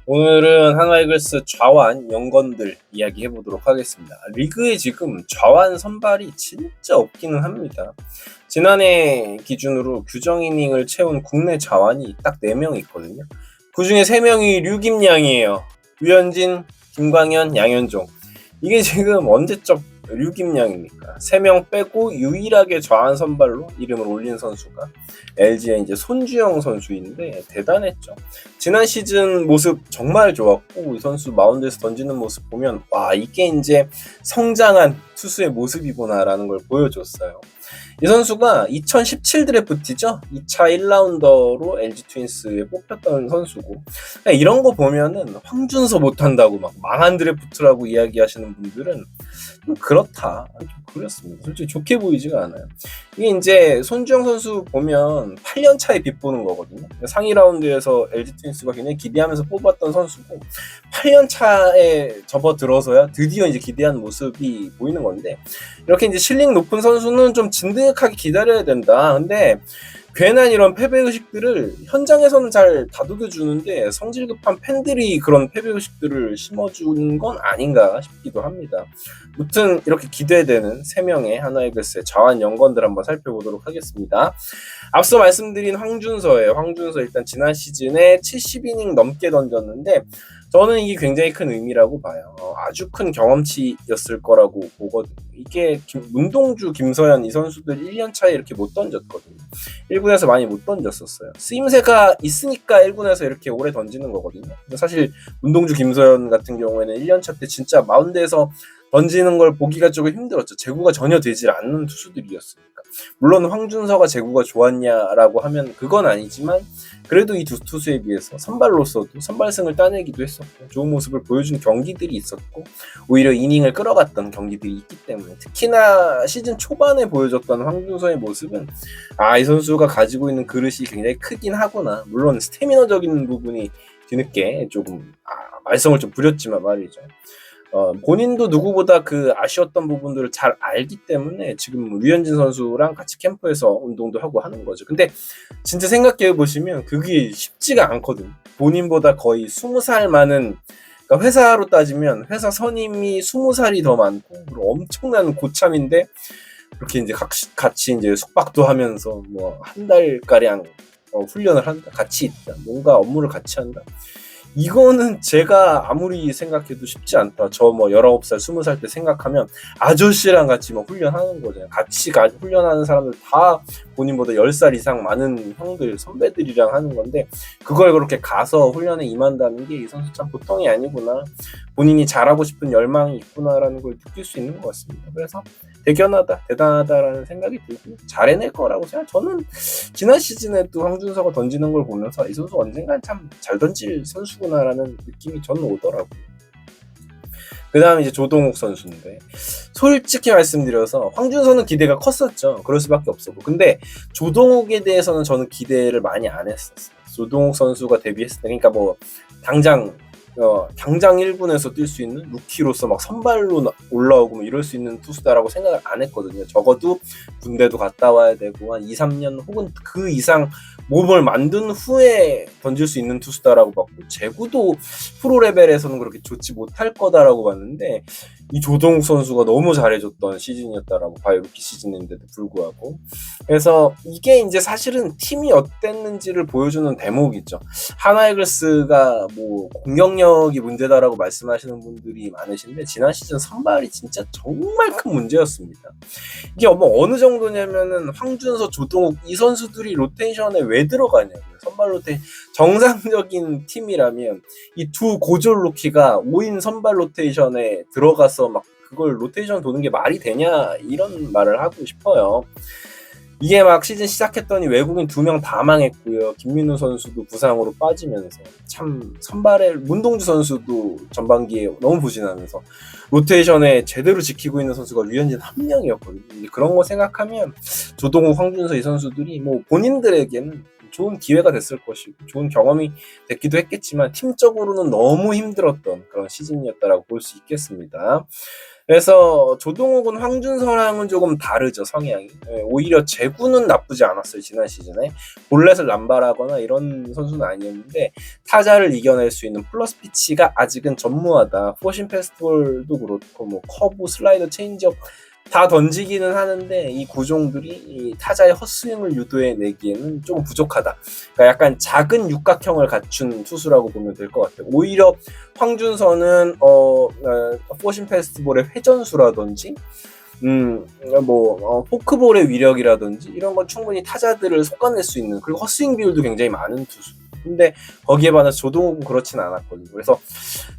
오늘은 한화이글스 좌완 연건들 이야기해 보도록 하겠습니다. 리그에 지금 좌완 선발이 진짜 없기는 합니다. 지난해 기준으로 규정 이닝을 채운 국내 좌완이 딱 4명 있거든요. 그 중에 3명이 류김양이에요. 류현진, 김광현, 양현종. 이게 지금 언제적 류김양입니까? 3명 빼고 유일하게 좌완 선발로 이름을 올린 선수가 LG의 이제 손주영 선수인데 대단했죠. 지난 시즌 모습 정말 좋았고 이 선수 마운드에서 던지는 모습 보면 와 이게 이제 성장한 투수의 모습이구나라는 걸 보여줬어요. 이 선수가 2017 드래프트죠. 2차 1라운더로 LG 트윈스에 뽑혔던 선수고 그러니까 이런 거 보면은 황준서 못한다고 막 망한 드래프트라고 이야기하시는 분들은 좀 그렇다. 좀 그렇습니다. 솔직히 좋게 보이지가 않아요. 이게 이제 손주영 선수 보면 8년 차에 빗보는 거거든요. 상위 라운드에서 LG 트윈스가 굉장히 기대하면서 뽑았던 선수고 8년 차에 접어들어서야 드디어 이제 기대한 모습이 보이는 건데 이렇게 이제 실력 높은 선수는 좀 진득하게 기다려야 된다. 근데 괜한 이런 패배의식들을 현장에서는 잘 다독여주는데 성질 급한 팬들이 그런 패배의식들을 심어주는 건 아닌가 싶기도 합니다. 무튼 이렇게 기대되는 3명의 한화이글스의 좌완 연건들 한번 살펴보도록 하겠습니다. 앞서 말씀드린 황준서예요. 황준서 일단 지난 시즌에 70이닝 넘게 던졌는데 저는 이게 굉장히 큰 의미라고 봐요. 아주 큰 경험치였을 거라고 보거든요. 이게 문동주, 김서현 이 선수들 1년 차에 이렇게 못 던졌거든요. 1군에서 많이 못 던졌었어요. 쓰임새가 있으니까 1군에서 이렇게 오래 던지는 거거든요. 사실 문동주, 김서현 같은 경우에는 1년 차 때 진짜 마운드에서 던지는 걸 보기가 조금 힘들었죠. 제구가 전혀 되질 않는 투수들이었으니까. 물론 황준서가 제구가 좋았냐라고 하면 그건 아니지만 그래도 이 두 투수에 비해서 선발로서도 선발승을 따내기도 했었고 좋은 모습을 보여준 경기들이 있었고 오히려 이닝을 끌어갔던 경기들이 있기 때문에 특히나 시즌 초반에 보여줬던 황준서의 모습은 이 선수가 가지고 있는 그릇이 굉장히 크긴 하구나. 물론 스태미너적인 부분이 뒤늦게 조금 말썽을 좀 부렸지만 말이죠. 본인도 누구보다 그 아쉬웠던 부분들을 잘 알기 때문에 지금 류현진 선수랑 같이 캠프에서 운동도 하고 하는 거죠. 근데 진짜 생각해 보시면 그게 쉽지가 않거든요. 본인보다 거의 20살 많은, 그러니까 회사로 따지면 회사 선임이 20살이 더 많고 그리고 엄청난 고참인데 이렇게 이제 같이 이제 숙박도 하면서 뭐 한 달가량 훈련을 한다, 같이 있다, 뭔가 업무를 같이 한다. 이거는 제가 아무리 생각해도 쉽지 않다. 저 뭐 19살, 20살 때 생각하면 아저씨랑 같이 뭐 훈련하는 거잖아요. 같이 훈련하는 사람들 다 본인보다 10살 이상 많은 형들, 선배들이랑 하는 건데 그걸 그렇게 가서 훈련에 임한다는 게 이 선수 참 보통이 아니구나. 본인이 잘하고 싶은 열망이 있구나라는 걸 느낄 수 있는 것 같습니다. 그래서 대견하다, 대단하다라는 생각이 들고 잘해낼 거라고 생각. 저는 지난 시즌에도 황준서가 던지는 걸 보면서 이 선수 언젠간 참 잘 던질 선수구나라는 느낌이 저는 오더라고요. 그 다음에 이제 조동욱 선수인데 솔직히 말씀드려서 황준서는 기대가 컸었죠. 그럴 수밖에 없었고 근데 조동욱에 대해서는 저는 기대를 많이 안 했었어요. 조동욱 선수가 데뷔했을 때 그러니까 뭐 당장 1군에서 뛸 수 있는 루키로서 막 선발로 올라오고 뭐 이럴 수 있는 투수다라고 생각을 안 했거든요. 적어도 군대도 갔다 와야 되고 한 2, 3년 혹은 그 이상 몸을 만든 후에 던질 수 있는 투수다라고 봤고 제구도 프로 레벨에서는 그렇게 좋지 못할 거다라고 봤는데 이 조동욱 선수가 너무 잘해줬던 시즌이었다라고 봐요. 루키 시즌인데도 불구하고. 그래서 이게 이제 사실은 팀이 어땠는지를 보여주는 대목이죠. 한화이글스가 뭐 공격력이 문제다라고 말씀하시는 분들이 많으신데 지난 시즌 선발이 진짜 정말 큰 문제였습니다. 이게 뭐 어느 정도냐면은 황준서, 조동욱 이 선수들이 로테이션에 왜 들어가냐고요. 선발 로테이션 정상적인 팀이라면 이 두 고졸 루키가 5인 선발 로테이션에 들어가서 막 그걸 로테이션 도는 게 말이 되냐 이런 말을 하고 싶어요. 이게 막 시즌 시작했더니 외국인 2명 다 망했고요. 김민우 선수도 부상으로 빠지면서 참 선발에 문동주 선수도 전반기에 너무 부진하면서 로테이션에 제대로 지키고 있는 선수가 류현진 한 명이었거든요. 그런 거 생각하면 조동욱, 황준서 이 선수들이 뭐 본인들에게는 좋은 기회가 됐을 것이고 좋은 경험이 됐기도 했겠지만 팀적으로는 너무 힘들었던 그런 시즌이었다라고 볼 수 있겠습니다. 그래서 조동욱은 황준서랑은 조금 다르죠, 성향이. 오히려 제구는 나쁘지 않았어요, 지난 시즌에. 볼넷을 남발하거나 이런 선수는 아니었는데 타자를 이겨낼 수 있는 플러스 피치가 아직은 전무하다. 포신 패스트볼도 그렇고 뭐 커브, 슬라이더, 체인지업 다 던지기는 하는데 이 구종들이 이 타자의 헛스윙을 유도해내기에는 조금 부족하다. 그러니까 약간 작은 육각형을 갖춘 투수라고 보면 될 것 같아요. 오히려 황준서는 포신 페스티벌의 회전수라든지 포크볼의 위력이라든지 이런 건 충분히 타자들을 솎아낼 수 있는, 그리고 헛스윙 비율도 굉장히 많은 투수. 근데 거기에 반해서 조동욱은 그렇진 않았거든요. 그래서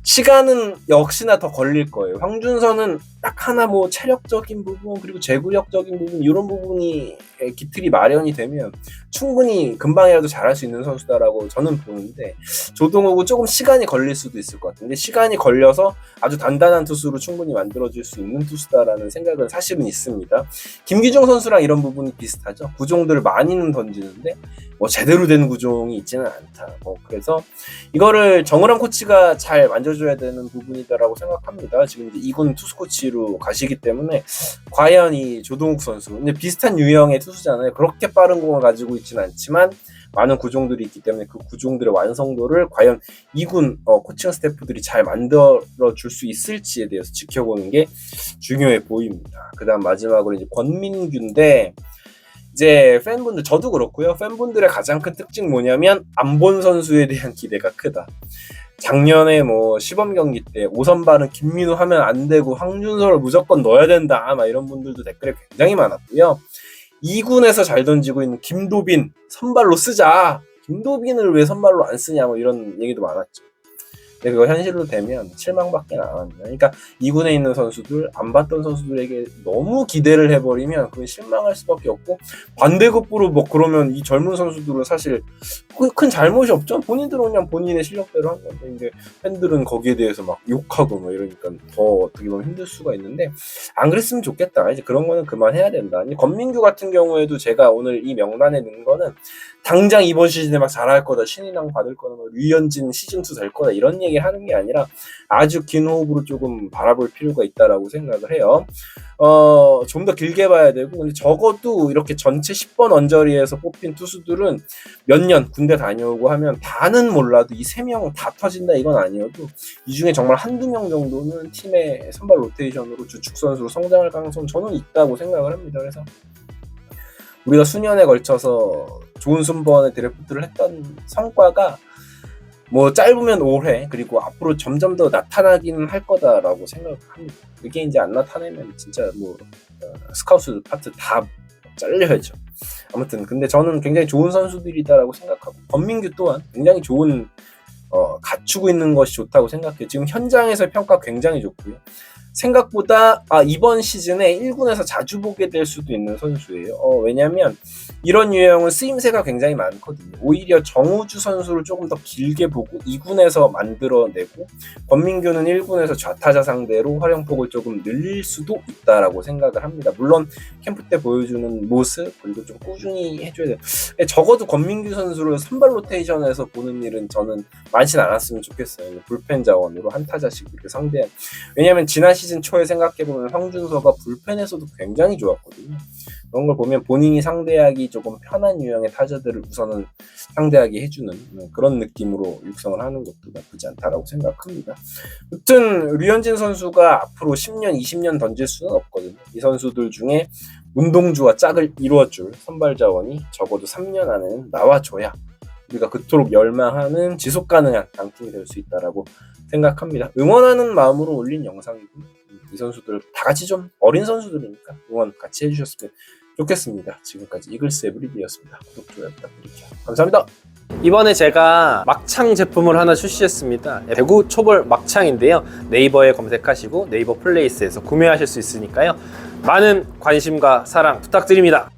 시간은 역시나 더 걸릴 거예요. 황준서는 딱 하나 뭐 체력적인 부분 그리고 제구력적인 부분 이런 부분이 기틀이 마련이 되면 충분히 금방이라도 잘할 수 있는 선수다라고 저는 보는데 조동욱은 조금 시간이 걸릴 수도 있을 것 같은데 시간이 걸려서 아주 단단한 투수로 충분히 만들어질 수 있는 투수다라는 생각은 사실은 있습니다. 김기중 선수랑 이런 부분이 비슷하죠. 구종들을 많이는 던지는데 뭐 제대로 된 구종이 있지는 않다. 그래서 이거를 정우람 코치가 잘 만져줘야 되는 부분이다라고 생각합니다. 지금 이제 2군 투수 코치로 가시기 때문에 과연 이 조동욱 선수, 근데 비슷한 유형의 투수잖아요. 그렇게 빠른 공을 가지고 있지는 않지만 많은 구종들이 있기 때문에 그 구종들의 완성도를 과연 2군 코칭 스태프들이 잘 만들어줄 수 있을지에 대해서 지켜보는 게 중요해 보입니다. 그 다음 마지막으로 이제 권민규인데 이제 팬분들, 저도 그렇고요. 팬분들의 가장 큰 특징 뭐냐면 안 본 선수에 대한 기대가 크다. 작년에 뭐 시범 경기 때 5선발은 김민우 하면 안 되고 황준서를 무조건 넣어야 된다. 막 이런 분들도 댓글에 굉장히 많았고요. 2군에서 잘 던지고 있는 김도빈 선발로 쓰자. 김도빈을 왜 선발로 안 쓰냐 뭐 이런 얘기도 많았죠. 근데 그거 현실로 되면 실망밖에 안 합니다. 그러니까 2군에 있는 선수들, 안 봤던 선수들에게 너무 기대를 해버리면 그건 실망할 수밖에 없고 반대급부로 뭐 그러면 이 젊은 선수들은 사실 큰 잘못이 없죠. 본인들은 그냥 본인의 실력대로 한 건데 이제 팬들은 거기에 대해서 막 욕하고 뭐 이러니까 더 어떻게 보면 힘들 수가 있는데 안 그랬으면 좋겠다. 이제 그런 거는 그만해야 된다. 권민규 같은 경우에도 제가 오늘 이 명단에 넣은 거는 당장 이번 시즌에 막 잘할 거다, 신인왕 받을 거다, 뭐 류현진 시즌2 될 거다 이런 얘기 하는 게 아니라 아주 긴 호흡으로 조금 바라볼 필요가 있다라고 생각을 해요. 좀 더 길게 봐야 되고, 근데 적어도 이렇게 전체 10번 언저리에서 뽑힌 투수들은 몇 년 군대 다녀오고 하면 다는 몰라도 이 3명 다 터진다 이건 아니어도 이 중에 정말 한두 명 정도는 팀의 선발 로테이션으로 주축 선수로 성장할 가능성은 저는 있다고 생각을 합니다. 그래서 우리가 수년에 걸쳐서 좋은 순번의 드래프트를 했던 성과가 뭐 짧으면 올해 그리고 앞으로 점점 더 나타나기는 할 거다라고 생각합니다. 그게 이제 안 나타내면 진짜 뭐 스카우트 파트 다 잘려야죠. 아무튼 근데 저는 굉장히 좋은 선수들이다라고 생각하고 권민규 또한 굉장히 좋은 갖추고 있는 것이 좋다고 생각해요. 지금 현장에서 평가 굉장히 좋고요. 생각보다 이번 시즌에 1군에서 자주 보게 될 수도 있는 선수예요. 왜냐면 이런 유형은 쓰임새가 굉장히 많거든요. 오히려 정우주 선수를 조금 더 길게 보고 2군에서 만들어내고 권민규는 1군에서 좌타자 상대로 활용폭을 조금 늘릴 수도 있다라고 생각을 합니다. 물론 캠프 때 보여주는 모습 그리고 좀 꾸준히 해줘야 돼요. 적어도 권민규 선수를 선발 로테이션에서 보는 일은 저는 많진 않았으면 좋겠어요. 불펜 자원으로 한 타자씩 이렇게 상대한. 왜냐면 지난 시즌 초에 생각해보면 황준서가 불펜에서도 굉장히 좋았거든요. 그런 걸 보면 본인이 상대하기 조금 편한 유형의 타자들을 우선은 상대하게 해주는 그런 느낌으로 육성을 하는 것도 나쁘지 않다라고 생각합니다. 아무튼 류현진 선수가 앞으로 10년, 20년 던질 수는 없거든요. 이 선수들 중에 문동주와 짝을 이루어줄 선발 자원이 적어도 3년 안에는 나와줘야 우리가 그토록 열망하는 지속 가능한 강팀이 될 수 있다라고 생각합니다. 응원하는 마음으로 올린 영상이고 이 선수들 다 같이 좀 어린 선수들이니까 응원 같이 해주셨으면 좋겠습니다. 지금까지 이글스 에브리데이였습니다. 구독, 좋아요 부탁드릴게요. 감사합니다. 이번에 제가 막창 제품을 하나 출시했습니다. 대구 초벌 막창인데요. 네이버에 검색하시고 네이버 플레이스에서 구매하실 수 있으니까요. 많은 관심과 사랑 부탁드립니다.